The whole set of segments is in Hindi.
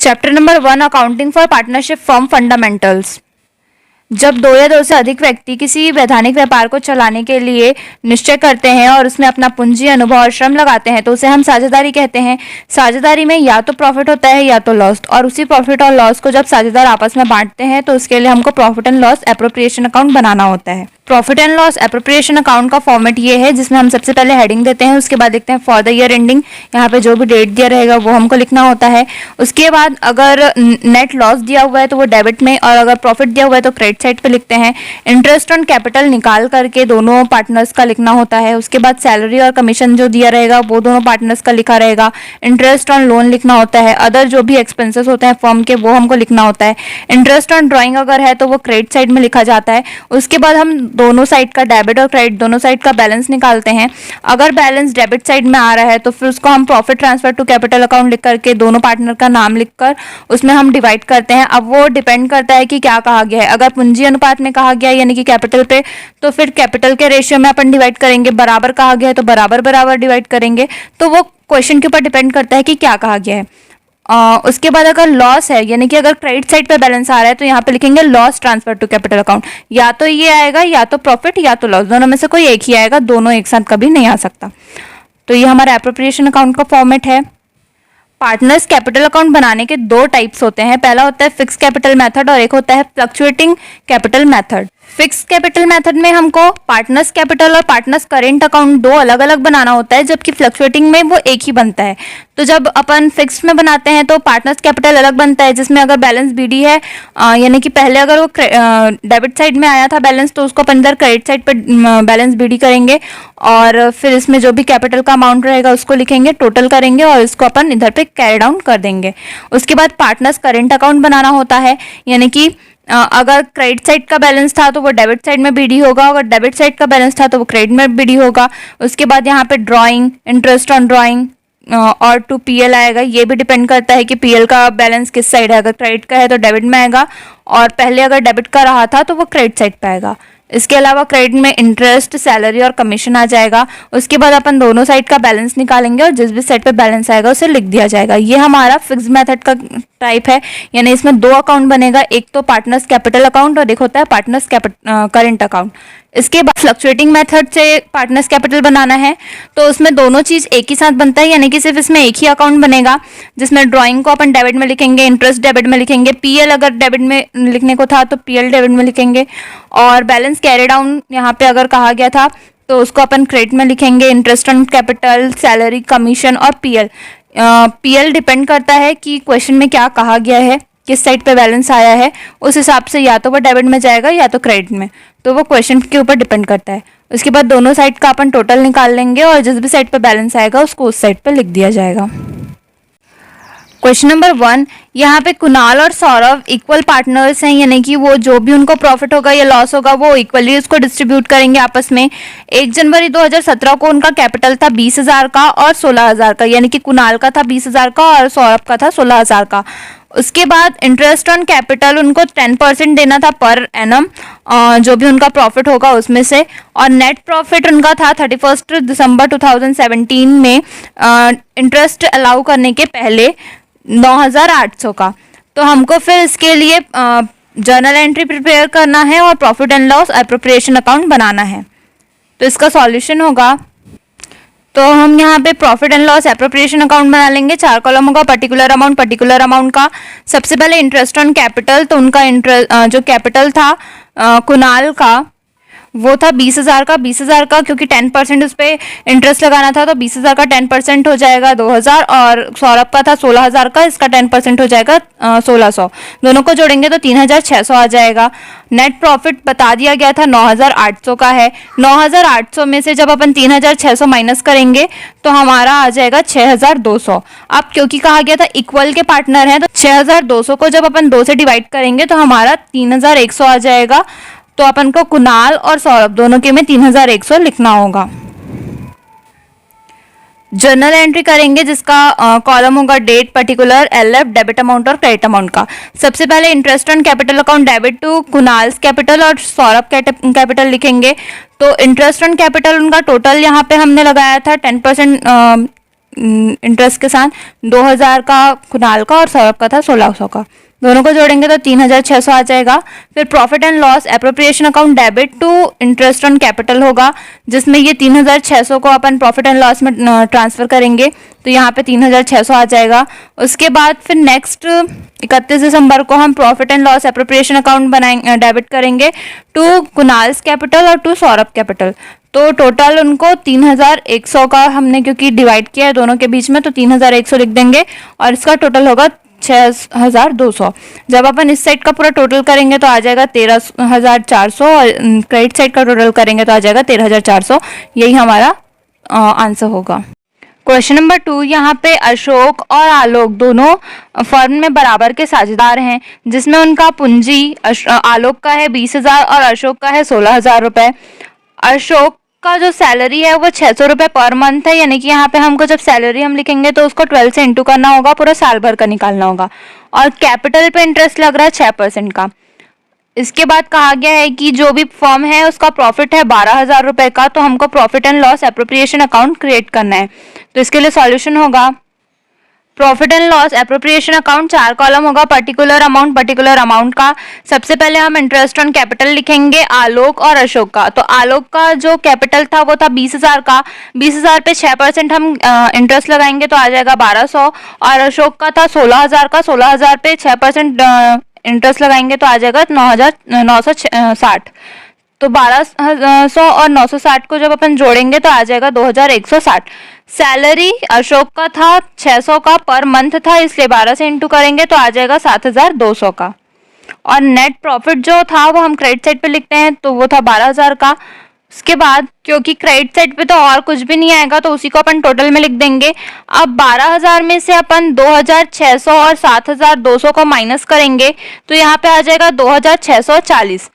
Chapter number 1 accounting for partnership firm fundamentals. जब दो या दो से अधिक व्यक्ति किसी वैधानिक व्यापार को चलाने के लिए निश्चय करते हैं और उसमें अपना पूंजी, अनुभव और श्रम लगाते हैं तो उसे हम साझेदारी कहते हैं। साझेदारी में या तो प्रॉफिट होता है या तो लॉस, और उसी प्रॉफिट और लॉस को जब साझेदार आपस में बांटते हैं तो उसके लिए हमको profit and loss appropriation account बनाना होता है। Profit and loss appropriation account का फॉर्मेट ये है जिसमें हम सबसे पहले हेडिंग देते हैं, उसके बाद देखते हैं फॉर द ईयर एंडिंग, यहाँ पे जो भी डेट दिया रहेगा वो हमको लिखना होता है। उसके बाद अगर नेट लॉस दिया हुआ है तो वो डेबिट में, और अगर प्रॉफिट दिया हुआ है तो क्रेडिट साइड पे लिखते हैं। इंटरेस्ट ऑन कैपिटल निकाल करके दोनों पार्टनर्स का लिखना होता है। उसके बाद सैलरी और कमीशन जो दिया रहेगा वो दोनों पार्टनर्स का लिखा रहेगा। इंटरेस्ट ऑन लोन लिखना होता है। अदर जो भी एक्सपेंसेस होते हैं फर्म के वो हमको लिखना होता है। इंटरेस्ट ऑन ड्रॉइंग अगर है तो वो क्रेडिट साइड में लिखा जाता है। उसके बाद हम दोनों साइड का, डेबिट और क्रेडिट दोनों साइड का बैलेंस निकालते हैं। अगर बैलेंस डेबिट साइड में आ रहा है तो फिर उसको हम profit transfer to capital account लिख करके दोनों पार्टनर का नाम लिखकर उसमें हम डिवाइड करते हैं। अब वो डिपेंड करता है कि क्या कहा गया है। अगर पूंजी अनुपात में कहा गया है यानी कि कैपिटल पे, तो फिर कैपिटल के रेशियो में अपन डिवाइड करेंगे। बराबर कहा गया है तो बराबर बराबर डिवाइड करेंगे। तो वो क्वेश्चन के ऊपर डिपेंड करता है कि क्या कहा गया है। उसके बाद अगर लॉस है यानी कि अगर क्रेडिट साइड पे बैलेंस आ रहा है तो यहाँ पे लिखेंगे loss transfer to capital account. या तो ये आएगा या तो प्रॉफिट या तो लॉस, दोनों में से कोई एक ही आएगा, दोनों एक साथ कभी नहीं आ सकता। तो ये हमारा एप्रोप्रिएशन अकाउंट का फॉर्मेट है। पार्टनर्स कैपिटल अकाउंट बनाने के दो टाइप्स होते हैं। पहला होता है फिक्स कैपिटल मेथड और एक होता है fluctuating capital method. Fix capital method में हमको पार्टनर्स कैपिटल और पार्टनर्स करेंट अकाउंट दो अलग अलग बनाना होता है, जबकि फ्लक्चुएटिंग में वो एक ही बनता है। तो जब अपन फिक्स में बनाते हैं तो पार्टनर्स कैपिटल अलग बनता है जिसमें अगर बैलेंस बीडी है यानी कि पहले अगर वो डेबिट साइड में आया था बैलेंस तो उसको अपन इधर क्रेडिट साइड पर बैलेंस बीडी करेंगे और फिर इसमें जो भी कैपिटल का अमाउंट रहेगा उसको लिखेंगे, टोटल करेंगे और इसको अपन इधर पे कैरी डाउन कर देंगे। उसके बाद पार्टनर्स करेंट अकाउंट बनाना होता है यानी कि अगर क्रेडिट साइड का बैलेंस था तो वो डेबिट साइड में बीडी होगा, अगर डेबिट साइड का बैलेंस था तो वो क्रेडिट में बीडी होगा। उसके बाद यहाँ पे ड्राइंग, इंटरेस्ट ऑन ड्राइंग और टू पीएल आएगा। ये भी डिपेंड करता है कि पीएल का बैलेंस किस साइड है। अगर क्रेडिट का है तो डेबिट में आएगा और पहले अगर डेबिट का रहा था तो वो क्रेडिट साइड पे आएगा। इसके अलावा क्रेडिट में इंटरेस्ट, सैलरी और कमीशन आ जाएगा। उसके बाद अपन दोनों साइड का बैलेंस निकालेंगे और जिस भी साइड पे बैलेंस आएगा उसे लिख दिया जाएगा। ये हमारा फिक्स मेथड का टाइप है, यानी इसमें दो अकाउंट बनेगा, एक तो पार्टनर्स कैपिटल अकाउंट और एक होता है पार्टनर्स करेंट अकाउंट। इसके बाद फ्लक्चुएटिंग मेथड से पार्टनर्स कैपिटल बनाना है तो उसमें दोनों चीज एक ही साथ बनता है, यानी कि सिर्फ इसमें एक ही अकाउंट बनेगा जिसमें ड्राइंग को अपन डेबिट में लिखेंगे, इंटरेस्ट डेबिट में लिखेंगे, पीएल अगर डेबिट में लिखने को था तो पीएल डेबिट में लिखेंगे और बैलेंस कैरी डाउन यहाँ पे अगर कहा गया था तो उसको अपन क्रेडिट में लिखेंगे। Interest on capital, salary, commission और पीएल। पीएल डिपेंड करता है कि क्वेश्चन में क्या कहा गया है, किस साइड पे बैलेंस आया है, उस हिसाब से या तो वो डेबिट में जाएगा या तो क्रेडिट में, तो वो क्वेश्चन के ऊपर डिपेंड करता है। उसके बाद दोनों साइड का अपन टोटल निकाल लेंगे और जिस भी साइड पे बैलेंस आएगा उसको उस साइड पे लिख दिया जाएगा। क्वेश्चन नंबर 1, यहाँ पे कुणाल और सौरभ इक्वल पार्टनर्स हैं, यानी कि वो जो भी उनको प्रॉफिट होगा या लॉस होगा वो इक्वली उसको डिस्ट्रीब्यूट करेंगे आपस में। 1 जनवरी 2017 को उनका कैपिटल था 20,000 का और 16,000 का, यानी कि कुणाल का था 20,000 का और सौरभ का था 16,000 का। उसके बाद इंटरेस्ट ऑन कैपिटल उनको 10% देना था पर एनम, जो भी उनका प्रॉफिट होगा उसमें से, और नेट प्रॉफिट उनका था 31 दिसंबर 2017 में इंटरेस्ट अलाउ करने के पहले 9,800 का। तो हमको फिर इसके लिए जर्नल एंट्री प्रिपेयर करना है और profit and loss appropriation account बनाना है। तो इसका सॉल्यूशन होगा, तो हम यहाँ पे profit and loss appropriation account बना लेंगे। 4 कॉलम होगा, पर्टिकुलर अमाउंट का। सबसे पहले इंटरेस्ट ऑन कैपिटल, तो उनका जो कैपिटल था कुणाल का वो था 20,000 का। 20,000 का क्योंकि 10% उस पर इंटरेस्ट लगाना था तो 20,000 का 10% हो जाएगा 2,000 और सौरभ का था 16,000 का, इसका 10% हो जाएगा 1,600। दोनों को जोड़ेंगे तो 3,600 आ जाएगा। नेट प्रॉफिट बता दिया गया था 9,800 का है। 9,800 में से जब अपन 3,600 माइनस करेंगे तो हमारा आ जाएगा 6,200। अब क्योंकि कहा गया था इक्वल के पार्टनर हैं तो 6,200 को जब अपन 2 से डिवाइड करेंगे तो हमारा 3,100 आ जाएगा। तो अपन को कुणाल और सौरभ दोनों के में 3,100 लिखना होगा। जर्नल एंट्री करेंगे जिसका कॉलम होगा date, particular, LF, debit amount और क्रेडिट अमाउंट का। सबसे पहले interest on capital account debit to Kunal's capital और सौरभ कैपिटल लिखेंगे। तो इंटरेस्ट ऑन कैपिटल उनका टोटल यहाँ पे हमने लगाया था 10%, इंटरेस्ट के साथ, 2000 का कुणाल का और सौरभ का था 1600 का। दोनों को जोड़ेंगे तो 3600 आ जाएगा। फिर profit and loss appropriation account debit to interest on capital होगा, जिसमें ये 3600 को अपन प्रॉफिट एंड लॉस में ट्रांसफर करेंगे, तो यहाँ पे 3600 आ जाएगा। उसके बाद फिर नेक्स्ट 31 दिसंबर को हम profit and loss appropriation account बनाएंगे, डेबिट करेंगे टू कुणाल्स कैपिटल और टू सौरभ कैपिटल। तो टोटल उनको 3100 का हमने क्योंकि डिवाइड किया है दोनों के बीच में, तो 3100 लिख देंगे और इसका टोटल होगा 6200। जब अपन इस साइड का पूरा टोटल करेंगे तो आ जाएगा 13400 और क्रेडिट साइड का टोटल करेंगे तो आ जाएगा 13400। यही हमारा आंसर होगा। क्वेश्चन नंबर 2, यहाँ पे अशोक और आलोक दोनों फर्म में बराबर के साझेदार हैं, जिसमें उनका पूंजी आलोक का है 20,000 और अशोक का है 16,000 रुपए। अशोक का जो सैलरी है वो 600 रुपये पर मंथ है, यानी कि यहाँ पे हमको जब सैलरी हम लिखेंगे तो उसको 12 से इंटू करना होगा, पूरा साल भर का निकालना होगा। और कैपिटल पे इंटरेस्ट लग रहा है 6% का। इसके बाद कहा गया है कि जो भी फर्म है उसका प्रॉफिट है 12,000 रुपये का, तो हमको profit and loss appropriation account create करना है। तो इसके लिए सॉल्यूशन होगा profit and loss appropriation account, 4 column होगा पर्टिकुलर अमाउंट का। सबसे पहले हम इंटरेस्ट ऑन कैपिटल लिखेंगे आलोक और अशोक का। तो आलोक का जो कैपिटल था वो था 20,000 का, 20,000 पे 6% हम इंटरेस्ट लगाएंगे तो आ जाएगा 1200। और अशोक का था 16,000 का, 16,000 पे 6% इंटरेस्ट लगाएंगे तो आ जाएगा 9,960। तो 1200 और 960 को जब अपन जोड़ेंगे तो आ जाएगा 2160। सैलरी अशोक का था 600 का पर मंथ था, इसलिए 12 से इंटू करेंगे तो आ जाएगा 7,200 का। और नेट प्रॉफिट जो था वो हम क्रेडिट साइड पे लिखते हैं, तो वो था 12,000 का। उसके बाद क्योंकि क्रेडिट साइड पे तो और कुछ भी नहीं आएगा तो उसी को अपन टोटल में लिख देंगे। अब 12,000 में से अपन 2,600 और 7,200 को माइनस करेंगे तो यहाँ पे आ जाएगा 2,640।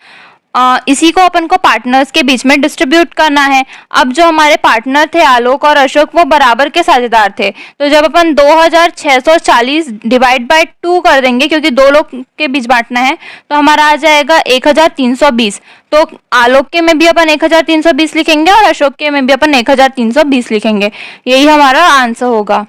इसी को अपन को पार्टनर्स के बीच में डिस्ट्रीब्यूट करना है। अब जो हमारे पार्टनर थे आलोक और अशोक वो बराबर के साझेदार थे, तो जब अपन 2,640 डिवाइड बाय 2 कर देंगे, क्योंकि दो लोग के बीच बांटना है, तो हमारा आ जाएगा 1,320। तो आलोक के में भी अपन 1,320 लिखेंगे और अशोक के में भी अपन 1,320 लिखेंगे। यही हमारा आंसर होगा।